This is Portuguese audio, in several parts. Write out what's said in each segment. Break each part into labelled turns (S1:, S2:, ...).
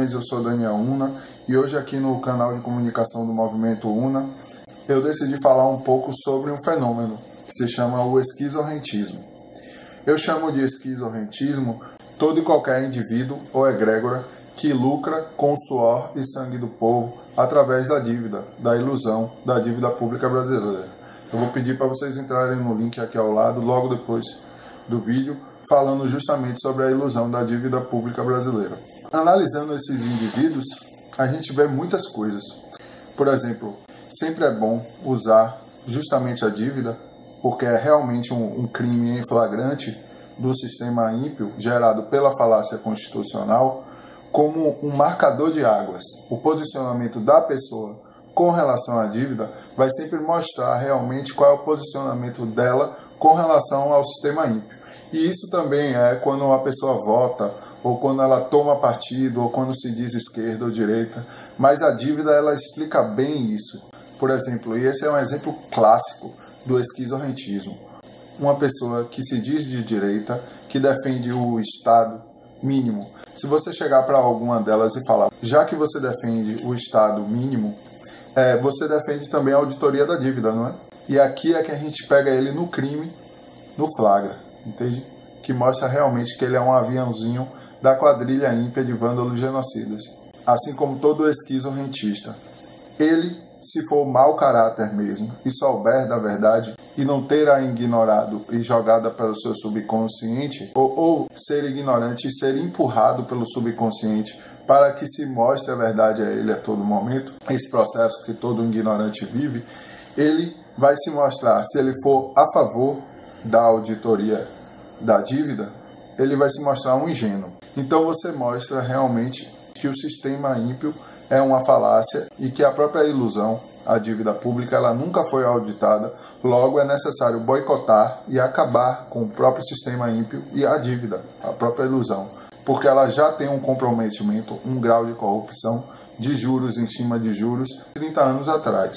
S1: Guimarães, eu sou Daniel Una e hoje aqui no canal de comunicação do Movimento Una eu decidi falar um pouco sobre um fenômeno que se chama o esquizorrentismo. Eu chamo de esquizorrentismo todo e qualquer indivíduo ou egrégora que lucra com o suor e sangue do povo através da dívida, da ilusão da dívida pública brasileira. Eu vou pedir para vocês entrarem no link aqui ao lado, logo depois do vídeo, falando justamente sobre a ilusão da dívida pública brasileira. Analisando esses indivíduos, a gente vê muitas coisas. Por exemplo, sempre é bom usar justamente a dívida, porque é realmente um crime em flagrante do sistema ímpio, gerado pela falácia constitucional, como um marcador de águas. O posicionamento da pessoa com relação à dívida vai sempre mostrar realmente qual é o posicionamento dela com relação ao sistema ímpio. E isso também é quando uma pessoa vota, ou quando ela toma partido, ou quando se diz esquerda ou direita. Mas a dívida, ela explica bem isso. Por exemplo, e esse é um exemplo clássico do esquizorrentismo. Uma pessoa que se diz de direita, que defende o Estado mínimo. Se você chegar para alguma delas e falar, já que você defende o Estado mínimo, você defende também a auditoria da dívida, não é? E aqui é que a gente pega ele no crime, no flagra, entende? Que mostra realmente que ele é um aviãozinho da quadrilha ímpia de vândalos genocidas. Assim como todo esquizorrentista. Ele, se for mau caráter mesmo, e souber da verdade, e não ter a ignorado e jogada pelo seu subconsciente, ou ser ignorante e ser empurrado pelo subconsciente para que se mostre a verdade a ele a todo momento, esse processo que todo ignorante vive, ele vai se mostrar, se ele for a favor da auditoria da dívida, ele vai se mostrar um ingênuo. Então você mostra realmente que o sistema ímpio é uma falácia e que a própria ilusão, a dívida pública, ela nunca foi auditada, logo é necessário boicotar e acabar com o próprio sistema ímpio e a dívida, a própria ilusão, porque ela já tem um comprometimento, um grau de corrupção, de juros em cima de juros, 30 anos atrás.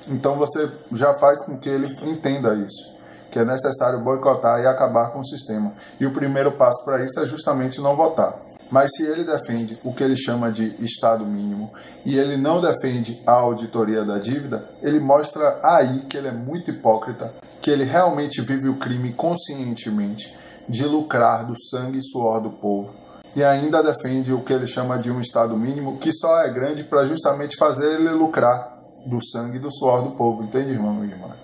S1: Então você já faz com que ele entenda isso, que é necessário boicotar e acabar com o sistema. E o primeiro passo para isso é justamente não votar. Mas se ele defende o que ele chama de Estado mínimo e ele não defende a auditoria da dívida, ele mostra aí que ele é muito hipócrita, que ele realmente vive o crime conscientemente de lucrar do sangue e suor do povo e ainda defende o que ele chama de um Estado mínimo que só é grande para justamente fazer ele lucrar do sangue e do suor do povo. Entende, irmão e irmã?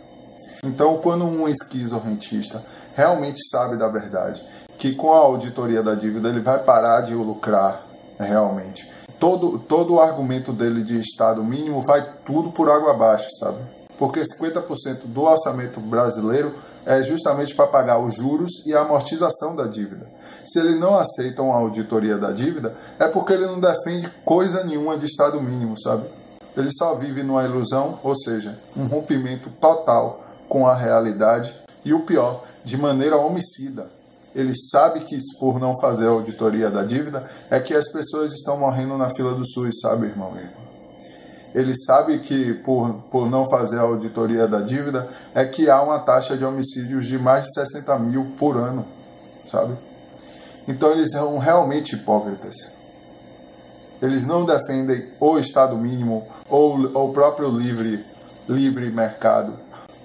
S1: Então, quando um esquizorrentista realmente sabe da verdade, que com a auditoria da dívida ele vai parar de lucrar realmente, todo o argumento dele de Estado mínimo vai tudo por água abaixo, sabe? Porque 50% do orçamento brasileiro é justamente para pagar os juros e a amortização da dívida. Se ele não aceita uma auditoria da dívida, é porque ele não defende coisa nenhuma de Estado mínimo, sabe? Ele só vive numa ilusão, ou seja, um rompimento total com a realidade e o pior, de maneira homicida. Ele sabe que por não fazer a auditoria da dívida é que as pessoas estão morrendo na fila do SUS, sabe, irmão e irmã? Ele sabe que por não fazer a auditoria da dívida é que há uma taxa de homicídios de mais de 60 mil por ano, sabe? Então eles são realmente hipócritas. Eles não defendem o Estado mínimo ou o próprio livre mercado,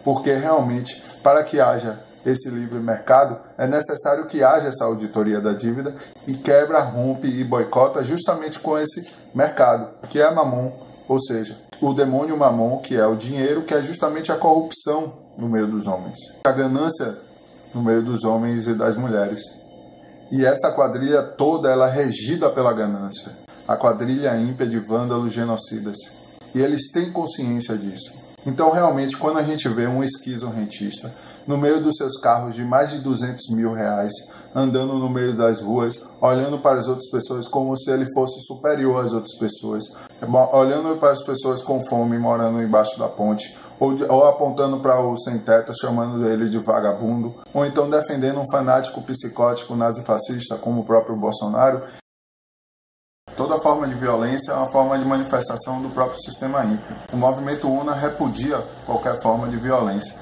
S1: porque realmente, para que haja esse livre mercado, é necessário que haja essa auditoria da dívida e quebra, rompe e boicota justamente com esse mercado, que é Mamon, ou seja, o demônio Mamon, que é o dinheiro, que é justamente a corrupção no meio dos homens, a ganância no meio dos homens e das mulheres. E essa quadrilha toda, ela é regida pela ganância, a quadrilha ímpia de vândalos genocidas. E eles têm consciência disso. Então, realmente, quando a gente vê um esquizorrentista no meio dos seus carros de mais de 200 mil reais, andando no meio das ruas, olhando para as outras pessoas como se ele fosse superior às outras pessoas, olhando para as pessoas com fome, morando embaixo da ponte, ou apontando para o sem-teto, chamando ele de vagabundo, ou então defendendo um fanático psicótico nazifascista como o próprio Bolsonaro, toda forma de violência é uma forma de manifestação do próprio sistema ímpio. O Movimento Una repudia qualquer forma de violência.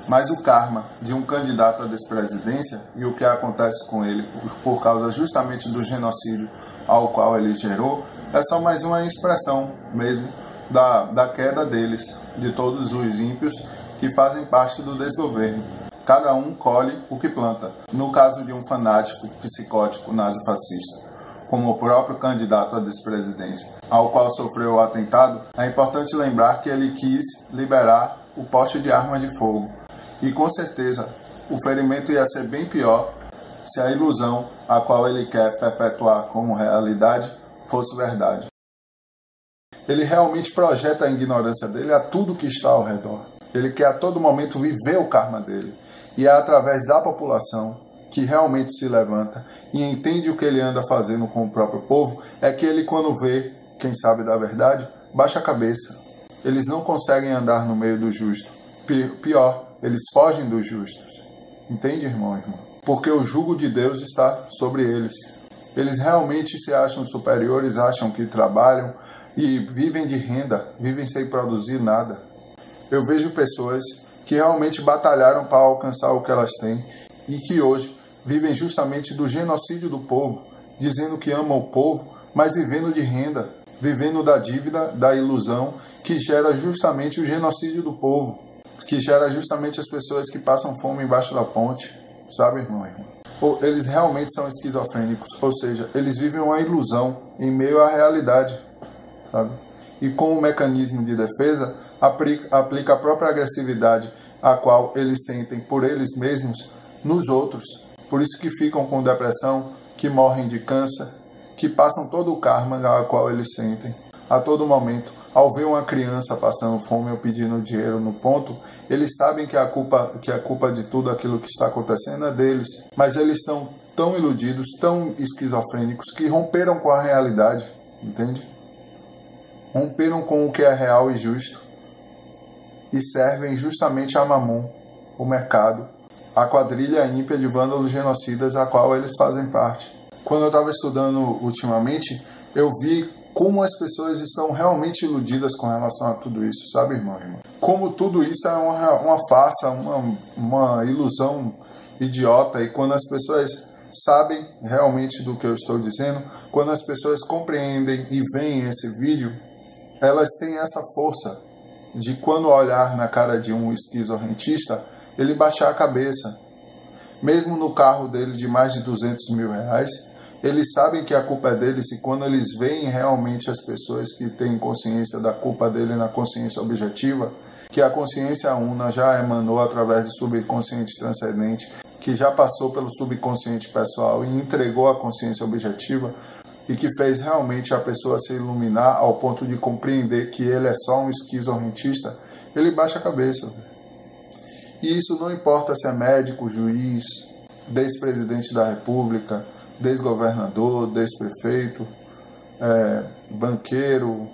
S1: Mas o karma de um candidato à despresidência e o que acontece com ele por causa justamente do genocídio ao qual ele gerou, é só mais uma expressão mesmo da queda deles, de todos os ímpios que fazem parte do desgoverno. Cada um colhe o que planta. No caso de um fanático psicótico nazifascista, como o próprio candidato à despresidência, ao qual sofreu o atentado, é importante lembrar que ele quis liberar o porte de arma de fogo. E com certeza o ferimento ia ser bem pior se a ilusão a qual ele quer perpetuar como realidade fosse verdade. Ele realmente projeta a ignorância dele a tudo que está ao redor. Ele quer a todo momento viver o karma dele. E é através da população que realmente se levanta e entende o que ele anda fazendo com o próprio povo, é que ele, quando vê, quem sabe da verdade, baixa a cabeça. Eles não conseguem andar no meio do justo. Pior, eles fogem dos justos. Entende, irmão, irmã? Porque o jugo de Deus está sobre eles. Eles realmente se acham superiores, acham que trabalham e vivem de renda, vivem sem produzir nada. Eu vejo pessoas que realmente batalharam para alcançar o que elas têm e que hoje vivem justamente do genocídio do povo, dizendo que amam o povo, mas vivendo de renda, vivendo da dívida, da ilusão, que gera justamente o genocídio do povo, que gera justamente as pessoas que passam fome embaixo da ponte, sabe, irmão, irmã? Eles realmente são esquizofrênicos, ou seja, eles vivem uma ilusão em meio à realidade, sabe? E com o mecanismo de defesa, aplica a própria agressividade a qual eles sentem por eles mesmos nos outros. Por isso que ficam com depressão, que morrem de câncer, que passam todo o karma a qual eles sentem. A todo momento, ao ver uma criança passando fome ou pedindo dinheiro no ponto, eles sabem que a culpa de tudo aquilo que está acontecendo é deles. Mas eles estão tão iludidos, tão esquizofrênicos, que romperam com a realidade, entende? Romperam com o que é real e justo e servem justamente a Mamon, o mercado, a quadrilha ímpia de vândalos genocidas a qual eles fazem parte. Quando eu estava estudando ultimamente, eu vi como as pessoas estão realmente iludidas com relação a tudo isso, sabe, irmão, irmã? Como tudo isso é uma farsa, uma ilusão idiota, e quando as pessoas sabem realmente do que eu estou dizendo, quando as pessoas compreendem e veem esse vídeo, elas têm essa força de, quando olhar na cara de um esquizofrenista, ele baixar a cabeça. Mesmo no carro dele de mais de 200 mil reais, eles sabem que a culpa é deles, e quando eles veem realmente as pessoas que têm consciência da culpa dele na consciência objetiva, que a consciência una já emanou através do subconsciente transcendente, que já passou pelo subconsciente pessoal e entregou a consciência objetiva, e que fez realmente a pessoa se iluminar ao ponto de compreender que ele é só um esquizofrenista, ele baixa a cabeça. E isso não importa se é médico, juiz, ex-presidente da República, ex-governador, ex-prefeito, banqueiro,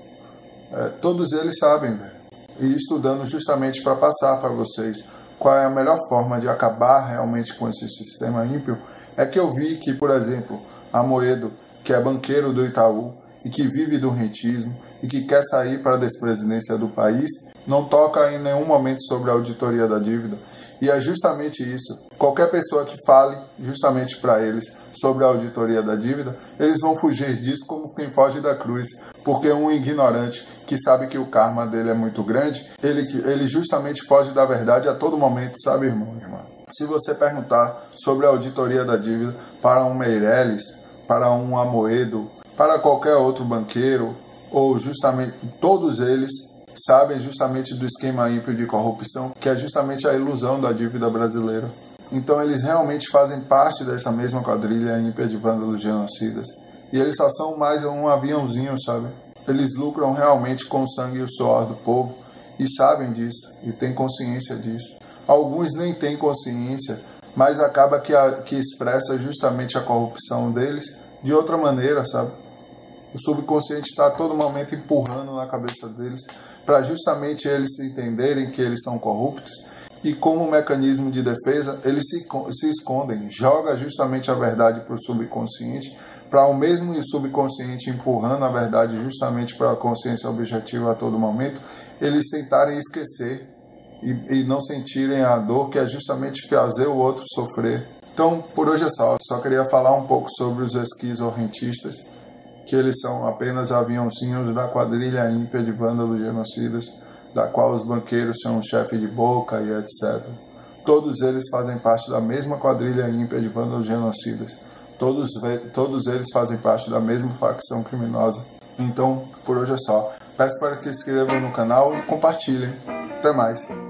S1: todos eles sabem, velho. E estudando justamente para passar para vocês qual é a melhor forma de acabar realmente com esse sistema ímpio, é que eu vi que, por exemplo, Amoedo, que é banqueiro do Itaú e que vive do rentismo e que quer sair para a despresidência do país, não toca em nenhum momento sobre a auditoria da dívida. E é justamente isso. Qualquer pessoa que fale justamente para eles sobre a auditoria da dívida, eles vão fugir disso como quem foge da cruz. Porque um ignorante que sabe que o karma dele é muito grande, ele justamente foge da verdade a todo momento, sabe, irmão e irmã? Se você perguntar sobre a auditoria da dívida para um Meirelles, para um Amoedo, para qualquer outro banqueiro, ou justamente todos eles sabem justamente do esquema ímpio de corrupção, que é justamente a ilusão da dívida brasileira. Então eles realmente fazem parte dessa mesma quadrilha ímpia de vândalos genocidas. E eles só são mais um aviãozinho, sabe? Eles lucram realmente com o sangue e o suor do povo, e sabem disso, e têm consciência disso. Alguns nem têm consciência, mas acaba que expressa justamente a corrupção deles de outra maneira, sabe? O subconsciente está a todo momento empurrando na cabeça deles para justamente eles entenderem que eles são corruptos, e como mecanismo de defesa eles se escondem, joga justamente a verdade para o subconsciente, para o mesmo subconsciente empurrando a verdade justamente para a consciência objetiva a todo momento, eles tentarem esquecer e não sentirem a dor que é justamente fazer o outro sofrer. Então, por hoje é só. Eu só queria falar um pouco sobre os esquizorrentistas, que eles são apenas aviãozinhos da quadrilha ímpia de vândalos genocidas, da qual os banqueiros são o chefe de boca e etc. Todos eles fazem parte da mesma quadrilha ímpia de vândalos genocidas. Todos eles fazem parte da mesma facção criminosa. Então, por hoje é só. Peço para que se inscrevam no canal e compartilhem. Até mais!